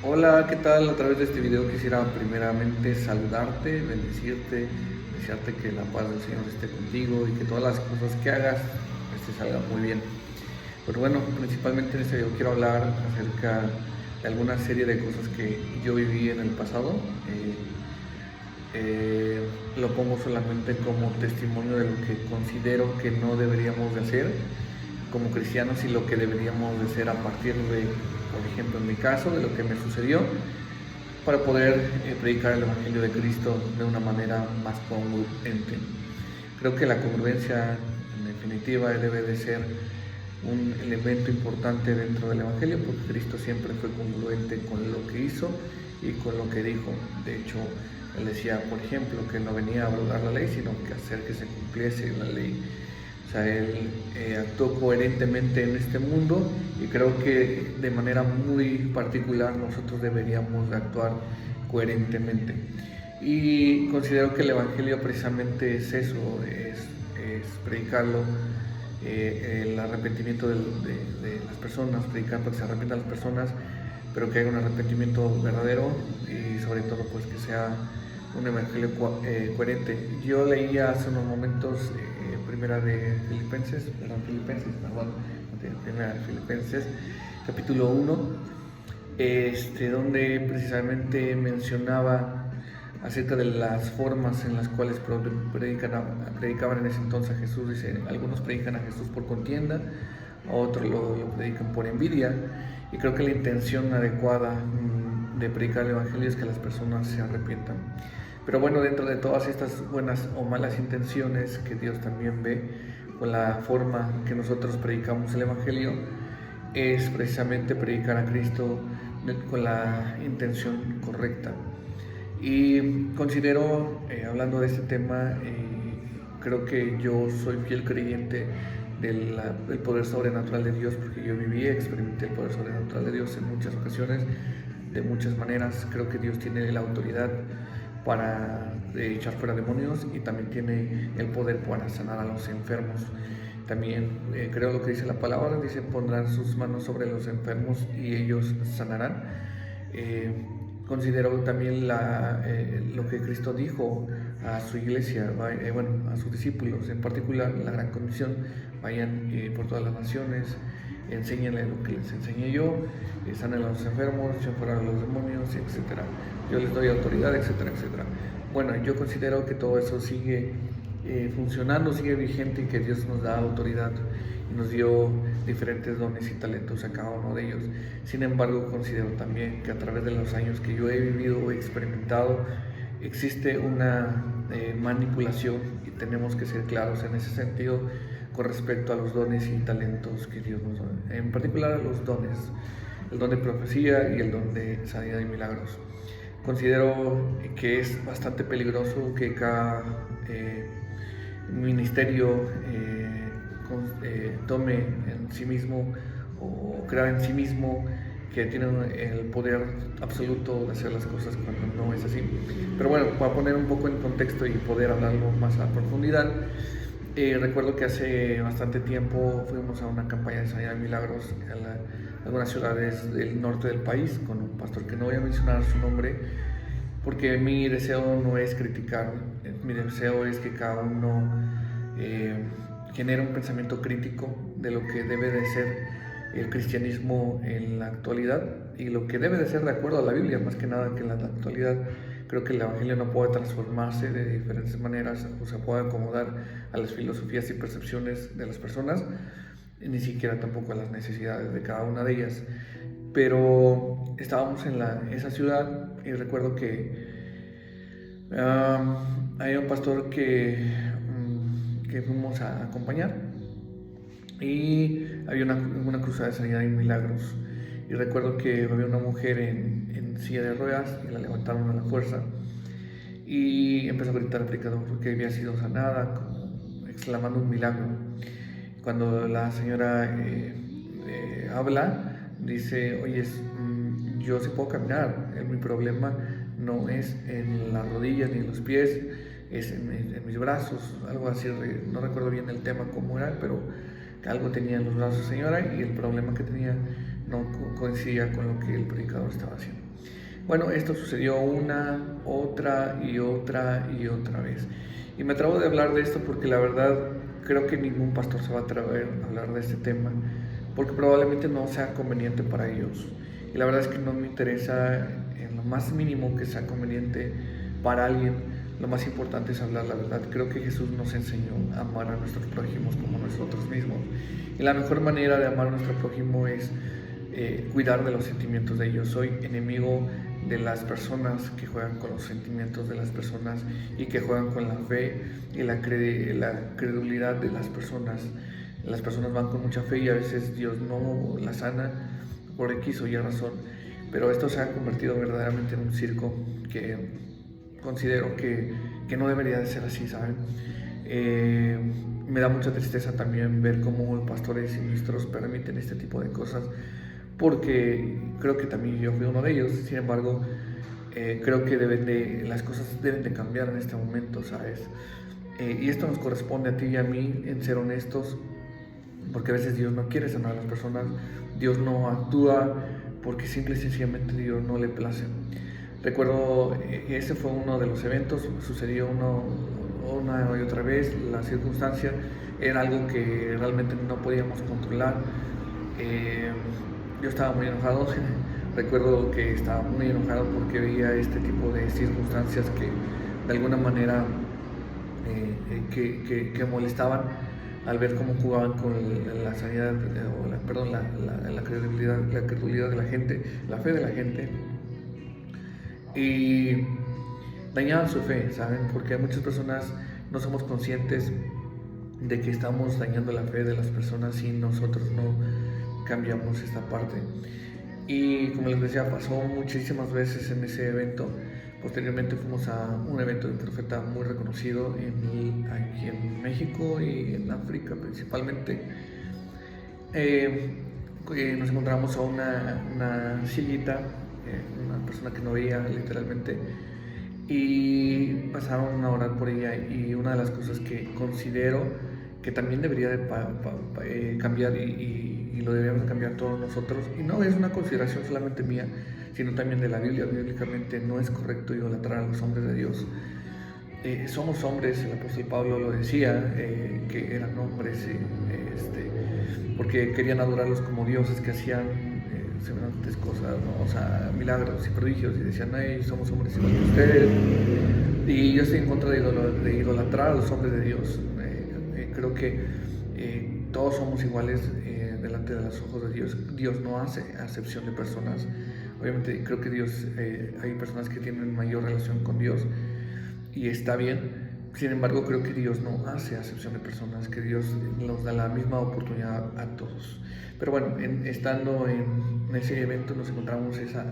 Hola, ¿qué tal? A través de este video quisiera primeramente saludarte, bendecirte, desearte que la paz del Señor esté contigo y que todas las cosas que hagas te salgan muy bien. Pero bueno, principalmente en este video quiero hablar acerca de alguna serie de cosas que yo viví en el pasado. Lo pongo solamente como testimonio de lo que considero que no deberíamos de hacer como cristianos y lo que deberíamos de hacer a partir de, por ejemplo, en mi caso, de lo que me sucedió, para poder predicar el Evangelio de Cristo de una manera más congruente. Creo que la congruencia, en definitiva, debe de ser un elemento importante dentro del Evangelio, porque Cristo siempre fue congruente con lo que hizo y con lo que dijo. De hecho, él decía, por ejemplo, que no venía a abrogar la ley, sino que hacer que se cumpliese la ley. O sea, él actuó coherentemente en este mundo y creo que de manera muy particular nosotros deberíamos de actuar coherentemente. Y considero que el Evangelio precisamente es eso, es predicarlo, el arrepentimiento de las personas, predicar para que se arrepientan las personas, pero que haya un arrepentimiento verdadero y sobre todo pues que sea un evangelio coherente. Yo leía hace unos momentos primera de Filipenses, primera de Filipenses, capítulo 1, donde precisamente mencionaba acerca de las formas en las cuales predicaban en ese entonces a Jesús. Dice, algunos predican a Jesús por contienda, otros lo predican por envidia, y creo que la intención adecuada de predicar el Evangelio es que las personas se arrepientan. Pero bueno, dentro de todas estas buenas o malas intenciones que Dios también ve con la forma que nosotros predicamos el Evangelio, es precisamente predicar a Cristo con la intención correcta. Y considero, hablando de este tema, creo que yo soy fiel creyente del poder sobrenatural de Dios, porque yo viví, experimenté el poder sobrenatural de Dios en muchas ocasiones, de muchas maneras. Creo que Dios tiene la autoridad para echar fuera demonios y también tiene el poder para sanar a los enfermos. También creo lo que dice la palabra, dice, pondrán sus manos sobre los enfermos y ellos sanarán. Considero también lo que Cristo dijo a su iglesia, a sus discípulos, en particular la gran comisión: vayan por todas las naciones, enséñenle lo que les enseñé yo, sanen a los enfermos, echen fuera a los demonios, etc. Yo les doy autoridad, etcétera, etcétera. Bueno, yo considero que todo eso sigue funcionando, sigue vigente, y que Dios nos da autoridad y nos dio diferentes dones y talentos a cada uno de ellos. Sin embargo, considero también que a través de los años que yo he vivido o experimentado, existe una manipulación, y tenemos que ser claros en ese sentido con respecto a los dones y talentos que Dios nos da, en particular los dones, el don de profecía y el don de sanidad y milagros. Considero que es bastante peligroso que cada ministerio tome en sí mismo o crea en sí mismo que tiene el poder absoluto de hacer las cosas, cuando no es así. Pero bueno, para poner un poco en contexto y poder hablarlo más a profundidad, recuerdo que hace bastante tiempo fuimos a una campaña de sanidad y milagros a algunas ciudades del norte del país con un pastor que no voy a mencionar su nombre, porque mi deseo no es criticar, mi deseo es que cada uno genere un pensamiento crítico de lo que debe de ser el cristianismo en la actualidad y lo que debe de ser de acuerdo a la Biblia, más que nada que en la actualidad. Creo que el Evangelio no puede transformarse de diferentes maneras o se puede acomodar a las filosofías y percepciones de las personas, ni siquiera tampoco a las necesidades de cada una de ellas. Pero estábamos en esa ciudad y recuerdo que hay un pastor que fuimos a acompañar, y había una cruzada de sanidad y milagros, y recuerdo que había una mujer en silla de ruedas y la levantaron a la fuerza y empezó a gritar al predicador porque había sido sanada, como exclamando un milagro. Cuando la señora habla, dice, oye, yo sí puedo caminar, mi problema no es en las rodillas ni en los pies, es en mis brazos, algo así, no recuerdo bien el tema cómo era, pero algo tenía en los brazos señora, y el problema que tenía no coincidía con lo que el predicador estaba haciendo. Bueno, esto sucedió una, otra y otra y otra vez. Y me atrevo de hablar de esto porque la verdad creo que ningún pastor se va a atrever a hablar de este tema, porque probablemente no sea conveniente para ellos. Y la verdad es que no me interesa en lo más mínimo que sea conveniente para alguien. Lo más importante es hablar la verdad. Creo que Jesús nos enseñó a amar a nuestros prójimos como nosotros mismos. Y la mejor manera de amar a nuestro prójimo es cuidar de los sentimientos de ellos. Soy enemigo de las personas que juegan con los sentimientos de las personas y que juegan con la fe y la credulidad de las personas. Las personas van con mucha fe y a veces Dios no la sana por X o Y razón, pero esto se ha convertido verdaderamente en un circo que considero que no debería de ser así, ¿saben? Me da mucha tristeza también ver cómo pastores y ministros permiten este tipo de cosas, porque creo que también yo fui uno de ellos. Sin embargo, creo que las cosas deben de cambiar en este momento, ¿sabes? Y esto nos corresponde a ti y a mí en ser honestos, porque a veces Dios no quiere sanar a las personas, Dios no actúa porque simple y sencillamente Dios no le place. Recuerdo que ese fue uno de los eventos, sucedió una y otra vez, la circunstancia era algo que realmente no podíamos controlar. Yo estaba muy enojado, recuerdo que estaba muy enojado porque veía este tipo de circunstancias que de alguna manera que molestaban al ver cómo jugaban con la sanidad, la credulidad de la gente, la fe de la gente, y dañaban su fe, ¿saben? Porque muchas personas no somos conscientes de que estamos dañando la fe de las personas si nosotros no cambiamos esta parte. Y como les decía, pasó muchísimas veces en ese evento. Posteriormente fuimos a un evento de un profeta muy reconocido aquí en México y en África principalmente. Nos encontramos a una ciegita, una persona que no veía literalmente, y pasaron a orar por ella. Y una de las cosas que considero que también debería de cambiar y lo deberíamos cambiar todos nosotros, y no es una consideración solamente mía, sino también de la Biblia. Bíblicamente no es correcto idolatrar a los hombres de Dios. Somos hombres, el apóstol Pablo lo decía, que eran hombres, porque querían adorarlos como dioses que hacían semejantes cosas, ¿no? O sea, milagros y prodigios, y decían, somos hombres igual que ustedes. Y yo estoy en contra de idolatrar a los hombres de Dios. Creo que todos somos iguales delante de los ojos de Dios. Dios no hace acepción de personas. Obviamente creo que Dios, hay personas que tienen mayor relación con Dios y está bien. Sin embargo, creo que Dios no hace acepción de personas, que Dios nos da la misma oportunidad a todos. Pero bueno, estando en ese evento nos encontramos esa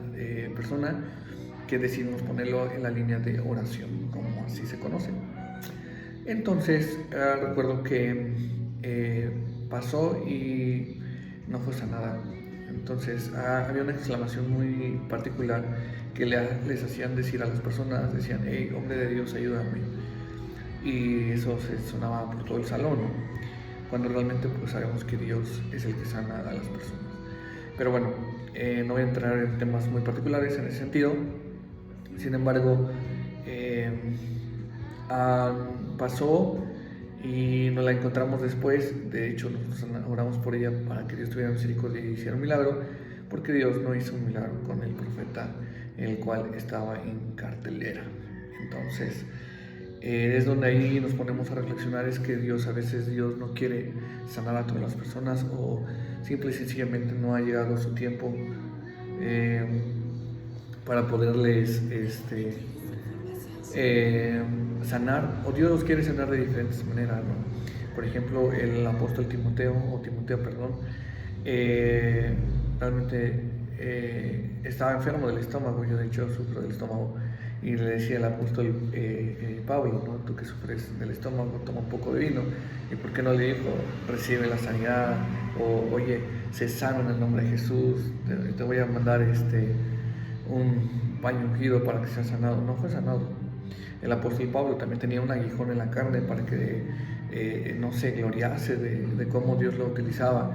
persona que decidimos ponerlo en la línea de oración, como así se conoce. Entonces recuerdo que pasó y no fue sanada. Entonces había una exclamación muy particular que les hacían decir a las personas, decían, hey, hombre de Dios, ayúdame. Y eso se sonaba por todo el salón, ¿no? Cuando realmente pues sabemos que Dios es el que sana a las personas. Pero bueno, no voy a entrar en temas muy particulares en ese sentido. Sin embargo, pasó y nos la encontramos después. De hecho, nosotros oramos por ella para que Dios tuviera misericordia y hiciera un milagro, porque Dios no hizo un milagro con el profeta, el cual estaba en cartelera. Entonces es donde ahí nos ponemos a reflexionar, es que a veces Dios no quiere sanar a todas las personas, o simple y sencillamente no ha llegado su tiempo para poderles sanar, o Dios los quiere sanar de diferentes maneras, ¿no? Por ejemplo, el apóstol Timoteo, realmente estaba enfermo del estómago. Yo de hecho sufro del estómago, y le decía al apóstol Pablo, ¿no? Tú que sufres del estómago, toma un poco de vino. ¿Y por qué no le dijo, recibe la sanidad? O oye, sé sano en el nombre de Jesús, te voy a mandar un paño ungido para que seas sanado. No fue sanado. El apóstol Pablo también tenía un aguijón en la carne para que no se gloriase de cómo Dios lo utilizaba.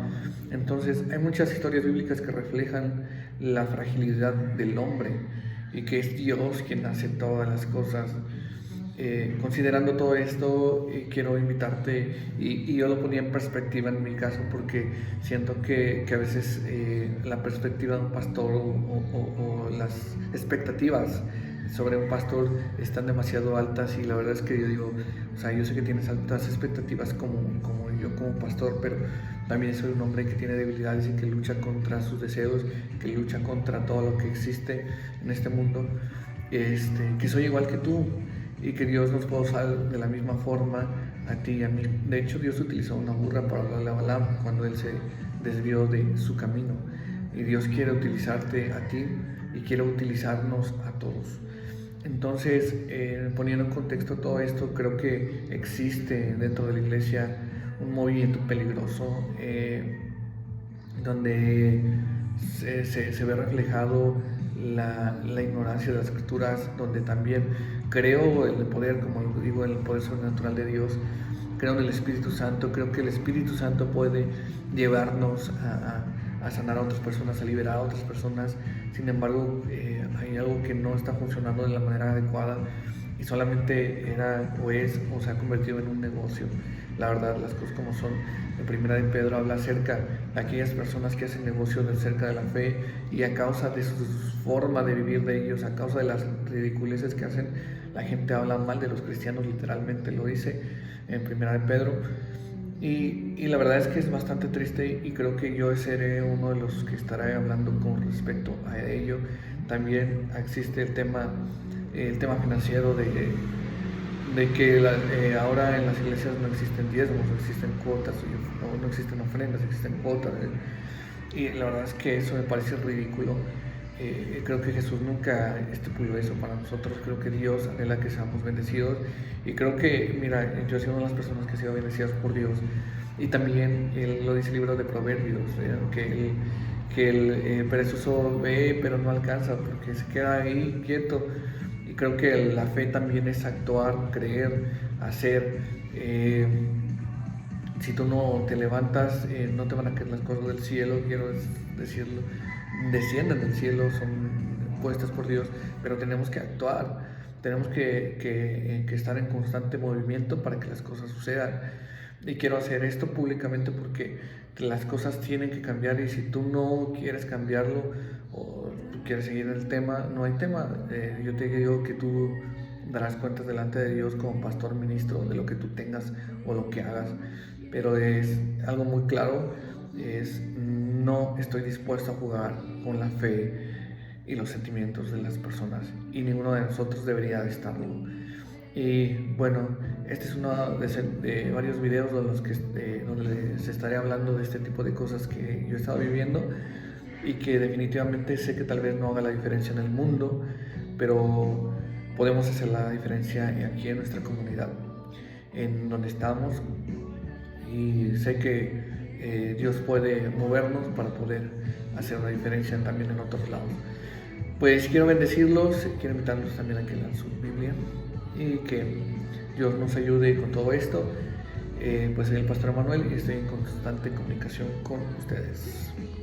Entonces hay muchas historias bíblicas que reflejan la fragilidad del hombre, y que es Dios quien hace todas las cosas. Considerando todo esto, quiero invitarte, y yo lo ponía en perspectiva en mi caso, porque siento que a veces la perspectiva de un pastor o las expectativas sobre un pastor están demasiado altas, y la verdad es que yo digo, o sea, yo sé que tienes altas expectativas como yo como pastor, pero también soy un hombre que tiene debilidades y que lucha contra sus deseos, que lucha contra todo lo que existe en este mundo, que soy igual que tú, y que Dios nos puede usar de la misma forma a ti y a mí. De hecho, Dios utilizó una burra para hablarle a Balaam cuando él se desvió de su camino, y Dios quiere utilizarte a ti y quiere utilizarnos a todos. Entonces, poniendo en contexto todo esto, creo que existe dentro de la iglesia un movimiento peligroso, donde se ve reflejado la ignorancia de las escrituras, donde también creo en el poder, como lo digo, en el poder sobrenatural de Dios, creo en el Espíritu Santo, creo que el Espíritu Santo puede llevarnos a sanar a otras personas, a liberar a otras personas. Sin embargo, hay algo que no está funcionando de la manera adecuada, y solamente era o es o se ha convertido en un negocio. La verdad, las cosas como son. En Primera de Pedro habla acerca de aquellas personas que hacen negocio cerca de la fe, y a causa de su forma de vivir de ellos, a causa de las ridiculeces que hacen, la gente habla mal de los cristianos, literalmente lo dice en Primera de Pedro. Y la verdad es que es bastante triste, y creo que yo seré uno de los que estará hablando con respecto a ello. También existe el tema financiero de que ahora en las iglesias no existen diezmos, no existen cuotas, no existen ofrendas, existen cuotas. Y la verdad es que eso me parece ridículo. Creo que Jesús nunca estipuló eso para nosotros. Creo que Dios anhela que seamos bendecidos, y creo que, mira, yo soy una de las personas que ha sido bendecidas por Dios, y también lo dice el libro de Proverbios, que el perezoso ve pero no alcanza, porque se queda ahí quieto. Y creo que la fe también es actuar, creer, hacer. Si tú no te levantas, no te van a caer las cosas del cielo, quiero decirlo, descienden del cielo, son puestas por Dios, pero tenemos que actuar, tenemos que estar en constante movimiento para que las cosas sucedan. Y quiero hacer esto públicamente porque las cosas tienen que cambiar, y si tú no quieres cambiarlo o tú quieres seguir el tema, no hay tema. Yo te digo que tú darás cuentas delante de Dios como pastor, ministro, de lo que tú tengas o lo que hagas, pero es algo muy claro, no estoy dispuesto a jugar con la fe y los sentimientos de las personas, y ninguno de nosotros debería de estarlo. Y bueno, este es uno de varios videos donde les estaré hablando de este tipo de cosas que yo he estado viviendo, y que definitivamente sé que tal vez no haga la diferencia en el mundo, pero podemos hacer la diferencia aquí en nuestra comunidad, en donde estamos, y sé que Dios puede movernos para poder hacer una diferencia también en otros lados. Pues quiero bendecirlos, quiero invitarlos también a que lean su Biblia, y que Dios nos ayude con todo esto. Pues soy el pastor Emanuel y estoy en constante comunicación con ustedes.